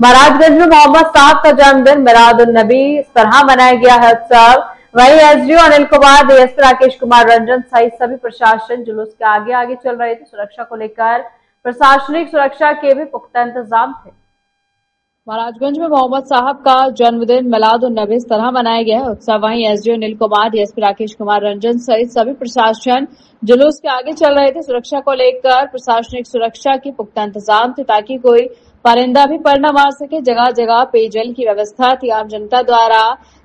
महाराजगंज में मोहम्मद साहब का जन्मदिन मिलाद-उन-नबी इस तरह मनाया गया है उत्सव। वहीं एसडीओ अनिल कुमार, डीएसपी राकेश कुमार रंजन सहित सभी प्रशासन जुलूस के आगे आगे चल रहे थे। सुरक्षा को लेकर प्रशासनिक सुरक्षा के भी पुख्ता इंतजाम थे। महाराजगंज में मोहम्मद साहब का जन्मदिन मिलाद-उन-नबी इस तरह मनाया गया है उत्सव। वहीं एसडीओ अनिल कुमार, डीएसपी राकेश कुमार रंजन सहित सभी प्रशासन जुलूस के आगे चल रहे थे। सुरक्षा को लेकर प्रशासनिक सुरक्षा के पुख्ता इंतजाम थे ताकि कोई परिंदा भी पर न मार सके। जगह जगह पेयजल की व्यवस्था थी आम जनता द्वारा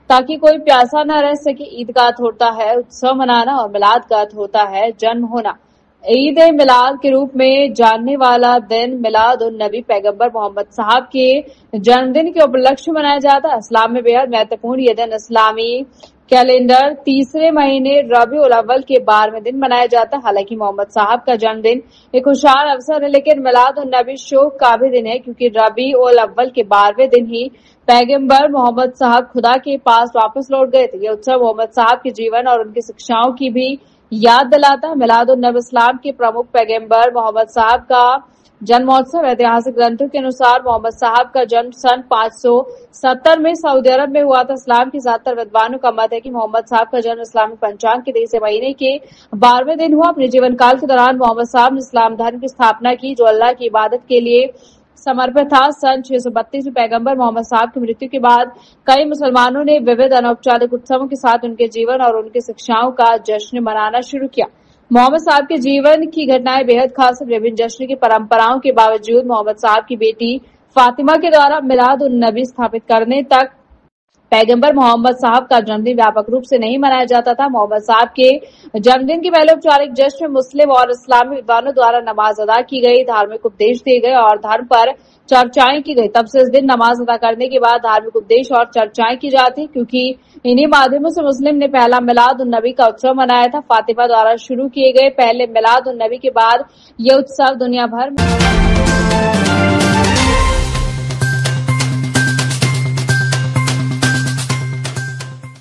ताकि कोई प्यासा न रह सके। ईद का अर्थ होता है उत्सव मनाना और मिलाद का अर्थ होता है जन्म होना। ईद ए मिलाद के रूप में जानने वाला दिन मिलाद उन नबी पैगंबर मोहम्मद साहब के जन्मदिन के उपलक्ष्य में मनाया जाता है। इस्लाम में बेहद महत्वपूर्ण यह दिन इस्लामी कैलेंडर तीसरे महीने रबीउल अव्वल के 12वें दिन मनाया जाता है। हालांकि मोहम्मद साहब का जन्मदिन एक खुशहाल अवसर है, लेकिन मिलाद उन नबी शोक का भी दिन है क्योंकि रबीउल अव्वल के 12वें दिन ही पैगंबर मोहम्मद साहब खुदा के पास वापस लौट गए थे। यह उत्सव मोहम्मद साहब के जीवन और उनकी शिक्षाओं की भी याद दिलाता है। मिलाद उन नबी इस्लाम के प्रमुख पैगंबर मोहम्मद साहब का जन्मोत्सव। ऐतिहासिक ग्रंथों के अनुसार मोहम्मद साहब का जन्म सन 570 में सऊदी अरब में हुआ था। इस्लाम के ज्यादातर विद्वानों का मत है कि मोहम्मद साहब का जन्म इस्लामिक पंचांग के 23 महीने के 12वें दिन हुआ। अपने जीवन काल के दौरान मोहम्मद साहब ने इस्लाम धर्म की स्थापना की जो अल्लाह की इबादत के लिए समर्पित था। सन 632 में पैगंबर मोहम्मद साहब की मृत्यु के बाद कई मुसलमानों ने विविध अनौपचारिक उत्सवों के साथ उनके जीवन और उनकी शिक्षाओं का जश्न मनाना शुरू किया। मोहम्मद साहब के जीवन की घटनाएं बेहद खास है। विभिन्न जश्न की परंपराओं के बावजूद मोहम्मद साहब की बेटी फातिमा के द्वारा मिलाद उन नबी स्थापित करने तक पैगंबर मोहम्मद साहब का जन्मदिन व्यापक रूप से नहीं मनाया जाता था। मोहम्मद साहब के जन्मदिन की पहले औपचारिक जश्न में मुस्लिम और इस्लामी विद्वानों द्वारा नमाज अदा की गई, धार्मिक उपदेश दिए गए और धर्म पर चर्चाएं की गई। तब से इस दिन नमाज अदा करने के बाद धार्मिक उपदेश और चर्चाएं की जाती क्योंकि इन्हीं माध्यमों से मुस्लिम ने पहला मिलाद उन नबी का उत्सव मनाया था। फातिमा द्वारा शुरू किए गए पहले मिलाद उन नबी के बाद ये उत्सव दुनिया भर में